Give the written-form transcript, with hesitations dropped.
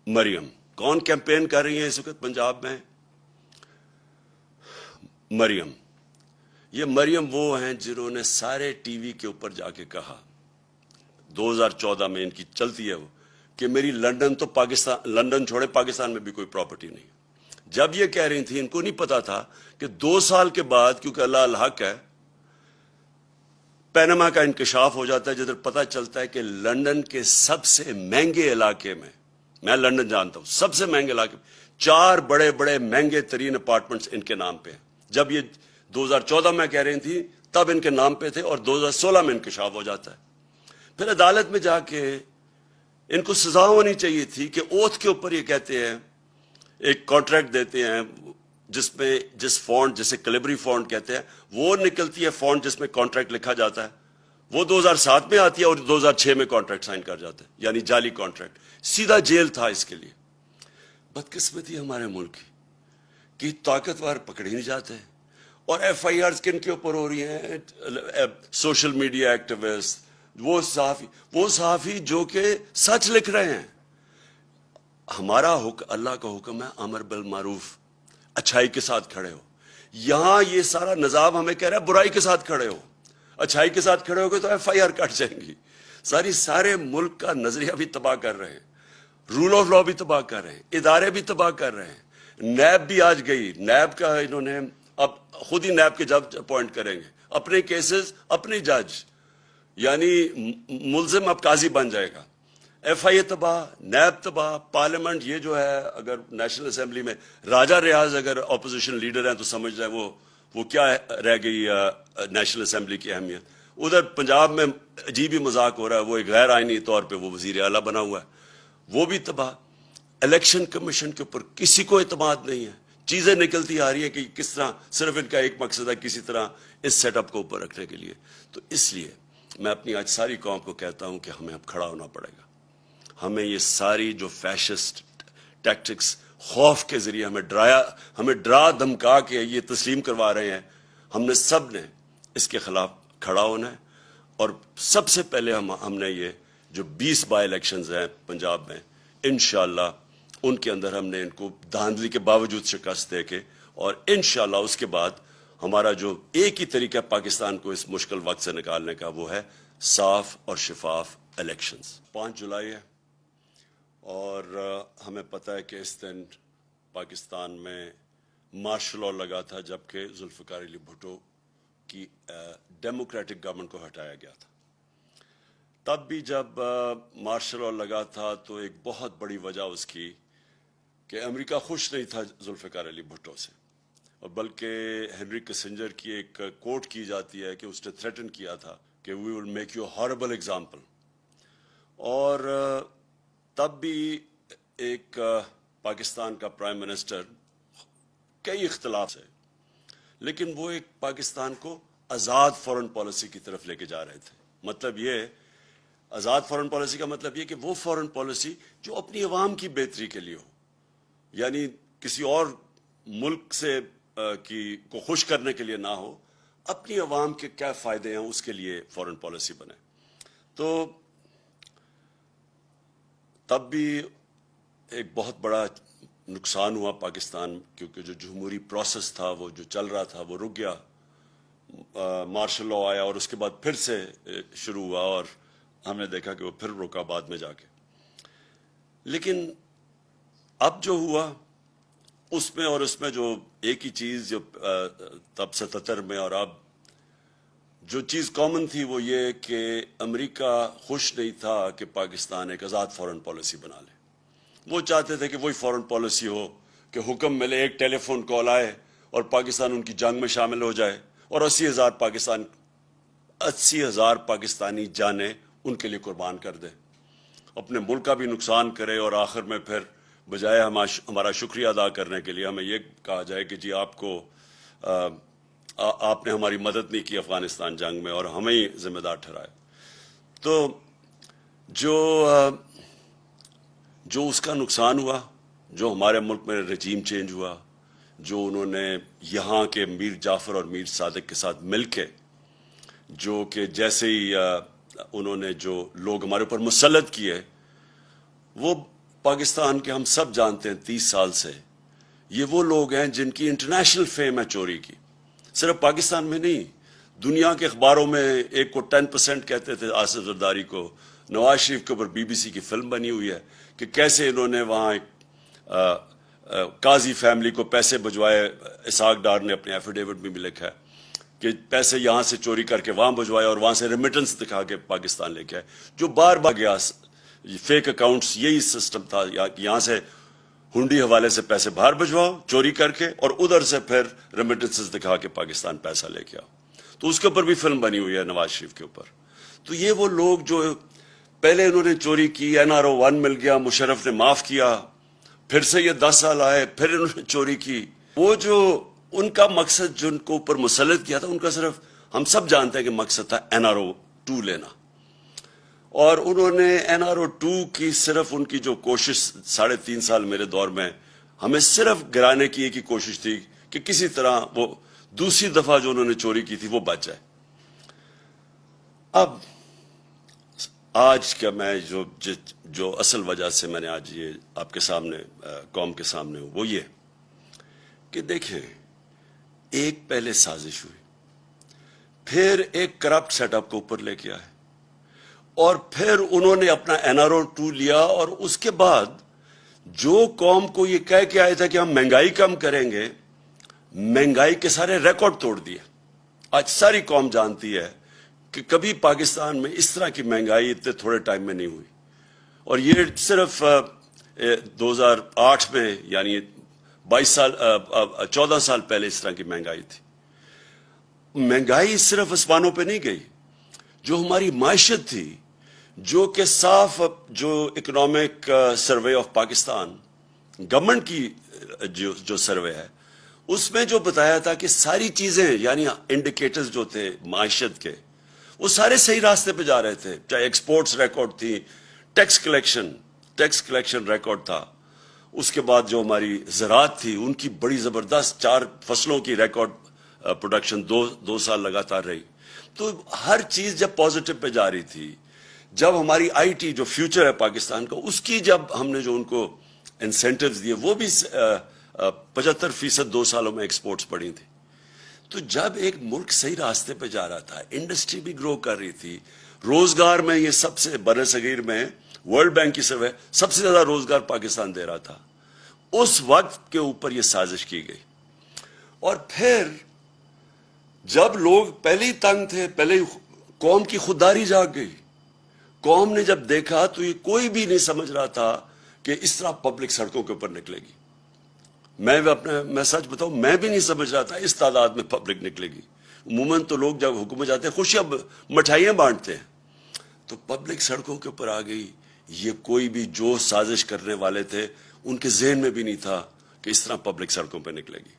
مریم کون کیمپین کر رہی ہیں اس وقت پنجاب میں؟ مریم، یہ مریم وہ ہیں جنہوں نے سارے ٹی وی کے اوپر جا کے کہا 2014 میں ان کی چلتی ہے وہ کہ میری لندن تو پاکستان، لندن چھوڑے پاکستان میں بھی کوئی پراپرٹی نہیں۔ جب یہ کہہ رہی تھی ان کو نہیں پتا تھا کہ 2 سال کے بعد، کیونکہ اللہ الحق ہے، پینما کا انکشاف ہو جاتا ہے جدھر پتہ چلتا ہے کہ لندن کے سب سے مہنگے علاقے میں لندن جانتا ہوں، سب سے مہنگے علاقے میں 4 بڑے بڑے مہنگے ترین اپارٹمنٹس ان کے نام پہ ہیں۔ جب یہ 2014 میں کہہ رہی تھی تب ان کے نام پہ تھے، اور 2016 میں انکشاف ہو جاتا ہے۔ پھر عدالت میں جا کے ان کو سزا ہونی چاہیے تھی کہ اوتھ کے اوپر یہ کہتے ہیں، ایک کانٹریکٹ دیتے ہیں جس میں جس فونٹ جسے کلیبری فونٹ کہتے ہیں، وہ نکلتی ہے فونٹ جس میں کانٹریکٹ لکھا جاتا ہے، وہ 2007 میں آتی ہے اور 2006 میں کانٹریکٹ سائن کر جاتے ہیں، یعنی جعلی کانٹریکٹ۔ سیدھا جیل تھا اس کے لیے۔ بدقسمتی ہمارے ملک کی طاقتور پکڑے نہیں جاتے، اور ایف آئی آرز کن کے اوپر ہو رہی ہیں؟ سوشل میڈیا ایکٹیوسٹ، وہ صحافی جو کہ سچ لکھ رہے ہیں۔ ہمارا اللہ کا حکم ہے امر بالمعروف، اچھائی کے ساتھ کھڑے ہو۔ یہاں یہ سارا نظام ہمیں کہہ رہا ہے برائی کے ساتھ کھڑے ہو، اچھائی کے ساتھ کھڑے ہو گے تو ایف آئی آر کٹ جائیں گی۔ سارے ملک کا نظریہ بھی تباہ کر رہے ہیں، رول آف لا بھی تباہ کر رہے ہیں، ادارے بھی تباہ کر رہے ہیں۔ نیب بھی آج گئی، نیب کا انہوں نے اب خود ہی نیب کے جج اپوائنٹ کریں گے، اپنے کیسز اپنے جج، یعنی ملزم اب قاضی بن جائے گا۔ ایف آئی اے تباہ، نیب تباہ، پارلیمنٹ یہ جو ہے، اگر نیشنل اسمبلی میں راجہ ریاض اگر اپوزیشن لیڈر ہیں تو سمجھ جائیں وہ کیا رہ گئی نیشنل اسمبلی کی اہمیت۔ ادھر پنجاب میں عجیب ہی مذاق ہو رہا ہے، وہ ایک غیر آئینی طور پہ وہ وزیر اعلیٰ بنا ہوا ہے، وہ بھی تباہ۔ الیکشن کمیشن کے اوپر کسی کو اعتماد نہیں ہے، چیزیں نکلتی آ رہی ہیں کہ کس طرح، صرف ان کا ایک مقصد ہے کسی طرح اس سیٹ اپ کو اوپر رکھنے کے لیے۔ تو اس لیے میں اپنی آج ساری قوم کو کہتا ہوں کہ ہمیں اب کھڑا ہونا پڑے گا۔ ہمیں یہ ساری جو فیشسٹ ٹیکٹکس خوف کے ذریعے ہمیں ڈرا دھمکا کے یہ تسلیم کروا رہے ہیں، ہم نے سب نے اس کے خلاف کھڑا ہونا ہے۔ اور سب سے پہلے ہم نے یہ جو 20 بائی الیکشنز ہیں پنجاب میں، انشاءاللہ ان کے اندر ہم نے ان کو دھاندلی کے باوجود شکست دے کے، اور انشاءاللہ اس کے بعد ہمارا جو ایک ہی طریقہ پاکستان کو اس مشکل وقت سے نکالنے کا، وہ ہے صاف اور شفاف الیکشنز۔ 5 جولائی ہے اور ہمیں پتہ ہے کہ اس دن پاکستان میں مارشل لاء لگا تھا، جبکہ ذوالفقار علی بھٹو کی ڈیموکریٹک گورنمنٹ کو ہٹایا گیا تھا۔ تب بھی جب مارشل لاء لگا تھا تو ایک بہت بڑی وجہ اس کی کہ امریکہ خوش نہیں تھا ذوالفقار علی بھٹو سے، اور بلکہ ہنری کسنجر کی ایک کوٹ کی جاتی ہے کہ اس نے تھریٹن کیا تھا کہ we will make you horrible example. اور تب بھی ایک پاکستان کا پرائم منسٹر، کئی اختلاف سے، لیکن وہ ایک پاکستان کو آزاد فورن پالیسی کی طرف لے کے جا رہے تھے۔ مطلب یہ آزاد فورن پالیسی کا مطلب یہ کہ وہ فورن پالیسی جو اپنی عوام کی بہتری کے لیے ہو، یعنی کسی اور ملک سے کو خوش کرنے کے لیے نہ ہو، اپنی عوام کے کیا فائدے ہیں اس کے لیے فورن پالیسی بنے۔ تو تب بھی ایک بہت بڑا نقصان ہوا پاکستان، کیونکہ جو جمہوری پروسیس تھا وہ جو چل رہا تھا وہ رک گیا۔ مارشل لاء آیا اور اس کے بعد پھر سے شروع ہوا، اور ہم نے دیکھا کہ وہ پھر رکا بعد میں جا کے۔ لیکن اب جو ہوا اس میں جو ایک ہی چیز جو تب 77 میں اور اب جو چیز کامن تھی وہ یہ کہ امریکہ خوش نہیں تھا کہ پاکستان ایک آزاد فورن پالیسی بنا لے۔ وہ چاہتے تھے کہ وہی فورن پالیسی ہو کہ حکم ملے، ایک ٹیلی فون کال آئے اور پاکستان ان کی جنگ میں شامل ہو جائے، اور 80,000 پاکستانی جانیں ان کے لیے قربان کر دے، اپنے ملک کا بھی نقصان کرے، اور آخر میں پھر بجائے ہمارا شکریہ ادا کرنے کے لیے ہمیں یہ کہا جائے کہ جی آپ نے ہماری مدد نہیں کی افغانستان جنگ میں اور ہمیں ہی ذمہ دار ٹھہرائے۔ تو جو اس کا نقصان ہوا، جو ہمارے ملک میں رجیم چینج ہوا، جو انہوں نے یہاں کے میر جعفر اور میر صادق کے ساتھ مل کے، جو کہ جیسے ہی انہوں نے جو لوگ ہمارے اوپر مسلط کیے، وہ پاکستان کے ہم سب جانتے ہیں 30 سال سے یہ وہ لوگ ہیں جن کی انٹرنیشنل فیم ہے چوری کی. صرف پاکستان میں نہیں, دنیا کے اخباروں میں ایک کو 10% کہتے تھے آصف زرداری کو. نواز شریف کے اوپر BBC کی فلم بنی ہوئی ہے کہ کیسے انہوں نے وہاں ایک قاضی فیملی کو پیسے بھجوائے. اسحاق ڈار نے اپنے ایفیڈیوٹ میں بھی لکھا ہے کہ پیسے یہاں سے چوری کر کے وہاں بھجوائے اور وہاں سے ریمیٹنس دکھا کے پاکستان لے کے آئے, جو بار بار گیا. فیک اکاؤنٹس یہی سسٹم تھا, یہاں سے ہنڈی حوالے سے پیسے باہر بھجواؤ چوری کر کے اور ادھر سے پھر ریمیٹنسز دکھا کے پاکستان پیسہ لے کے آؤ. تو اس کے اوپر بھی فلم بنی ہوئی ہے نواز شریف کے اوپر. تو یہ وہ لوگ جو پہلے انہوں نے چوری کی, NRO 1 مل گیا, مشرف نے معاف کیا, پھر سے یہ 10 سال آئے, پھر انہوں نے چوری کی. وہ جو ان کا مقصد جو ان کو اوپر مسلط کیا تھا, ان کا صرف ہم سب جانتے ہیں کہ مقصد تھا NRO 2 لینا. اور انہوں نے NRO 2 کی صرف ان کی جو کوشش 3.5 سال میرے دور میں ہمیں صرف گرانے کی ایک ہی کوشش تھی کہ کسی طرح وہ دوسری دفعہ جو انہوں نے چوری کی تھی وہ بچ جائے. اب آج کا میں جو اصل وجہ سے میں نے آج یہ آپ کے سامنے قوم کے سامنے ہوں وہ یہ کہ دیکھیں, ایک پہلے سازش ہوئی, پھر ایک کرپٹ سیٹ اپ کو اوپر لے کے آئے, اور پھر انہوں نے اپنا NRO 2 لیا, اور اس کے بعد جو قوم کو یہ کہہ کے آئے تھا کہ ہم مہنگائی کم کریں گے, مہنگائی کے سارے ریکارڈ توڑ دیے. آج ساری قوم جانتی ہے کہ کبھی پاکستان میں اس طرح کی مہنگائی اتنے تھوڑے ٹائم میں نہیں ہوئی, اور یہ صرف 2008 میں یعنی 14 سال پہلے اس طرح کی مہنگائی تھی. مہنگائی صرف آسمانوں پہ نہیں گئی, جو ہماری معیشت تھی, جو کہ صاف جو economic survey of Pakistan government کی جو سروے ہے اس میں جو بتایا تھا کہ ساری چیزیں یعنی انڈیکیٹرز جو تھے معیشت کے وہ سارے صحیح راستے پہ جا رہے تھے. چاہے ایکسپورٹس ریکارڈ تھی, ٹیکس کلیکشن ریکارڈ تھا, اس کے بعد جو ہماری زراعت تھی ان کی بڑی زبردست 4 فصلوں کی ریکارڈ پروڈکشن 2 سال لگاتار رہی. تو ہر چیز جب پازیٹو پہ جا رہی تھی, جب ہماری IT جو فیوچر ہے پاکستان کا اس کی جب ہم نے جو ان کو انسینٹیوز دیے وہ بھی 75% 2 سالوں میں ایکسپورٹس بڑھی تھی. تو جب ایک ملک صحیح راستے پہ جا رہا تھا, انڈسٹری بھی گرو کر رہی تھی, روزگار میں یہ سب سے بر صغیر میں ورلڈ بینک کی سروے سب سے زیادہ روزگار پاکستان دے رہا تھا, اس وقت کے اوپر یہ سازش کی گئی. اور پھر جب لوگ پہلے ہی تنگ تھے, پہلے قوم کی خودداری جاگ گئی. قوم نے جب دیکھا تو یہ کوئی بھی نہیں سمجھ رہا تھا کہ اس طرح پبلک سڑکوں کے اوپر نکلے گی. میں سچ بتاؤں, میں بھی نہیں سمجھ رہا تھا اس تعداد میں پبلک نکلے گی. عموماً تو لوگ جب حکومت جاتے ہیں خوشیاں مٹھائیاں بانٹتے ہیں, تو پبلک سڑکوں کے اوپر آ گئی. یہ کوئی بھی جو سازش کرنے والے تھے ان کے ذہن میں بھی نہیں تھا کہ اس طرح پبلک سڑکوں پہ نکلے گی.